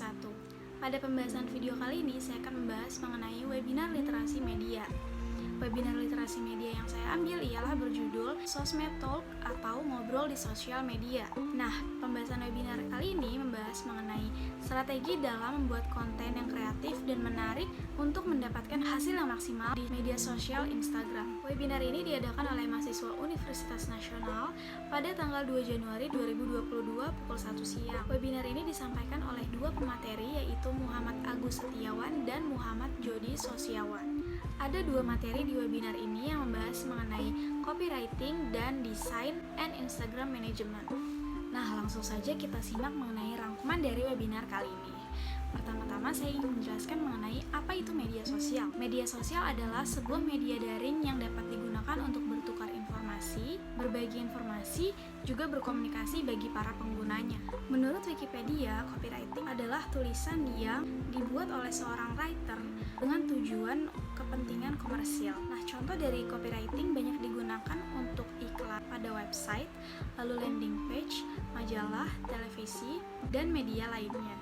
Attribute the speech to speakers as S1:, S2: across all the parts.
S1: 1. Pada pembahasan video kali ini, saya akan membahas mengenai webinar literasi media. Webinar literasi media yang saya ambil ialah berjudul Sosmed Talk atau Ngobrol di Sosial Media. Nah, pembahasan webinar kali ini membahas mengenai strategi dalam membuat konten yang kreatif dan menarik untuk mendapatkan hasil yang maksimal di media sosial Instagram. Webinar ini diadakan oleh mahasiswa Universitas Nasional pada tanggal 2 Januari 2022 pukul 1 siang. Webinar ini disampaikan oleh dua pemateri, yaitu Muhammad Agus Setiawan dan Muhammad Jody Sosiawan. Ada dua materi di webinar ini yang membahas mengenai copywriting dan desain and Instagram management. Nah, langsung saja kita simak mengenai rangkuman dari webinar kali ini. Pertama-tama saya ingin menjelaskan mengenai apa itu media sosial. Media sosial adalah sebuah media daring yang dapat digunakan untuk bertukar informasi, berbagi informasi, juga berkomunikasi bagi para penggunanya. Menurut Wikipedia, copywriting adalah tulisan yang dibuat oleh seorang writer dengan tujuan kepentingan komersial. Nah, contoh dari copywriting banyak digunakan untuk iklan pada website, lalu landing page, majalah, televisi, dan media lainnya.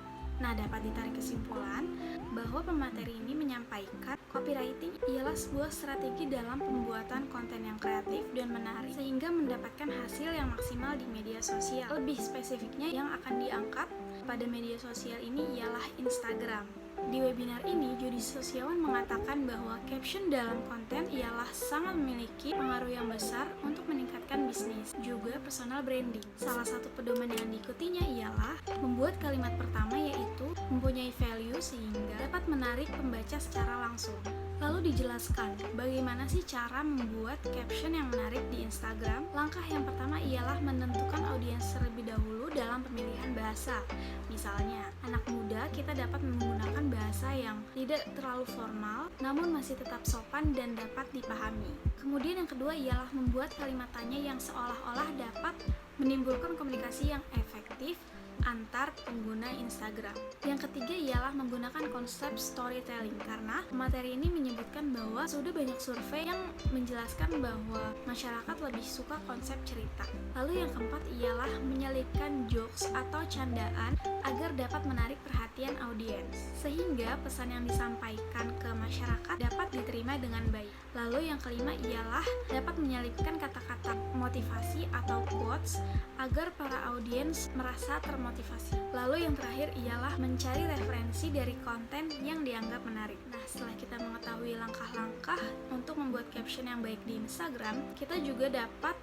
S1: Nah, dapat ditarik kesimpulan bahwa pemateri ini menyampaikan copywriting ialah sebuah strategi dalam pembuatan konten yang kreatif dan menarik sehingga mendapatkan hasil yang maksimal di media sosial. Lebih spesifiknya yang akan diangkat pada media sosial ini ialah Instagram. Di webinar ini, Jody Sosiawan mengatakan bahwa caption dalam konten ialah sangat memiliki pengaruh yang besar untuk meningkatkan bisnis, juga personal branding. Salah satu pedoman yang diikutinya ialah membuat kalimat pertama, yaitu mempunyai value sehingga dapat menarik pembaca secara langsung. Lalu dijelaskan bagaimana sih cara membuat caption yang menarik di Instagram. Langkah yang pertama ialah menentukan audiens terlebih dahulu dalam pemilihan bahasa. Misalnya, anak muda kita dapat menggunakan bahasa yang tidak terlalu formal namun masih tetap sopan dan dapat dipahami. Kemudian yang kedua ialah membuat kalimat tanya yang seolah-olah dapat menimbulkan komunikasi yang efektif antar pengguna Instagram. Yang ketiga ialah menggunakan konsep storytelling, karena materi ini menyebutkan bahwa sudah banyak survei yang menjelaskan bahwa masyarakat lebih suka konsep cerita. Lalu yang keempat ialah menyelipkan jokes atau candaan agar dapat menarik perhatian audiens, sehingga pesan yang disampaikan ke masyarakat dapat diterima dengan baik. Lalu yang kelima ialah dapat menyelipkan kata-kata motivasi atau quotes agar para audiens merasa termotivasi. Lalu yang terakhir ialah mencari referensi dari konten yang dianggap menarik. Nah, setelah kita mengetahui langkah-langkah untuk membuat caption yang baik di Instagram, kita juga dapat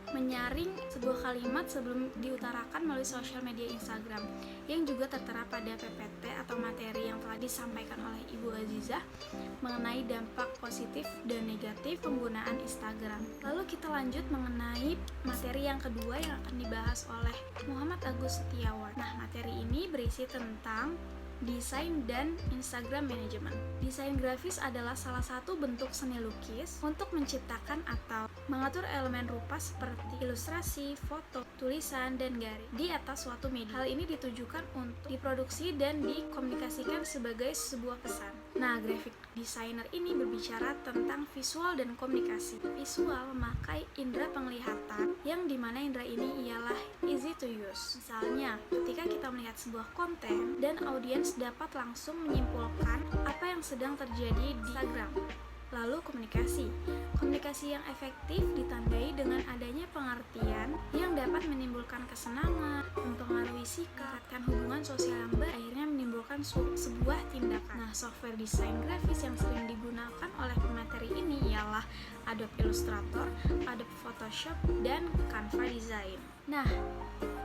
S1: menyaring sebuah kalimat sebelum diutarakan melalui sosial media Instagram yang juga tertera pada PPT atau materi yang telah disampaikan oleh Ibu Azizah mengenai dampak positif dan negatif penggunaan Instagram. Lalu kita lanjut mengenai materi yang kedua yang akan dibahas oleh Muhammad Agus Setiawan. Nah, materi ini berisi tentang desain dan Instagram management. Desain grafis adalah salah satu bentuk seni lukis untuk menciptakan atau mengatur elemen rupa seperti ilustrasi, foto, tulisan, dan garis di atas suatu media. Hal ini ditujukan untuk diproduksi dan dikomunikasikan sebagai sebuah pesan. Nah, graphic designer ini berbicara tentang visual dan komunikasi. Visual memakai indera penglihatan yang dimana indera ini ialah easy to use. Misalnya, ketika kita melihat sebuah konten dan audiens dapat langsung menyimpulkan apa yang sedang terjadi di Instagram. Lalu komunikasi yang efektif ditandai dengan adanya pengertian yang dapat menimbulkan kesenangan, mempengaruhi sikap, hubungan sosial yang baik, akhirnya menimbulkan sebuah tindakan. Nah, software desain grafis yang sering digunakan oleh pemateri ini ialah Adobe Illustrator, Adobe Photoshop, dan Canva Design. Nah,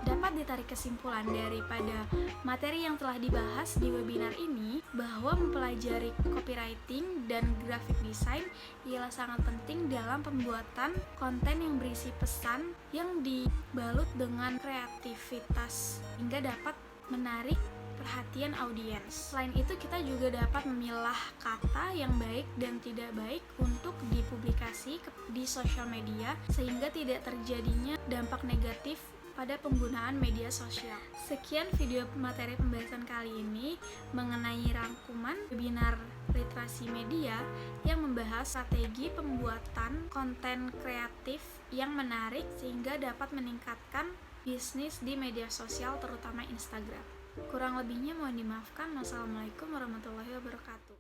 S1: dapat ditarik kesimpulan daripada materi yang telah dibahas di webinar ini bahwa mempelajari copywriting dan graphic design ialah sangat penting dalam pembuatan konten yang berisi pesan yang dibalut dengan kreativitas hingga dapat menarik perhatian audiens. Selain itu, kita juga dapat memilah kata yang baik dan tidak baik untuk dipublikasi di sosial media sehingga tidak terjadinya dampak negatif pada penggunaan media sosial. Sekian video materi pembahasan kali ini mengenai rangkuman webinar literasi media yang membahas strategi pembuatan konten kreatif yang menarik sehingga dapat meningkatkan bisnis di media sosial terutama Instagram. Kurang lebihnya mohon dimaafkan. Wassalamualaikum warahmatullahi wabarakatuh.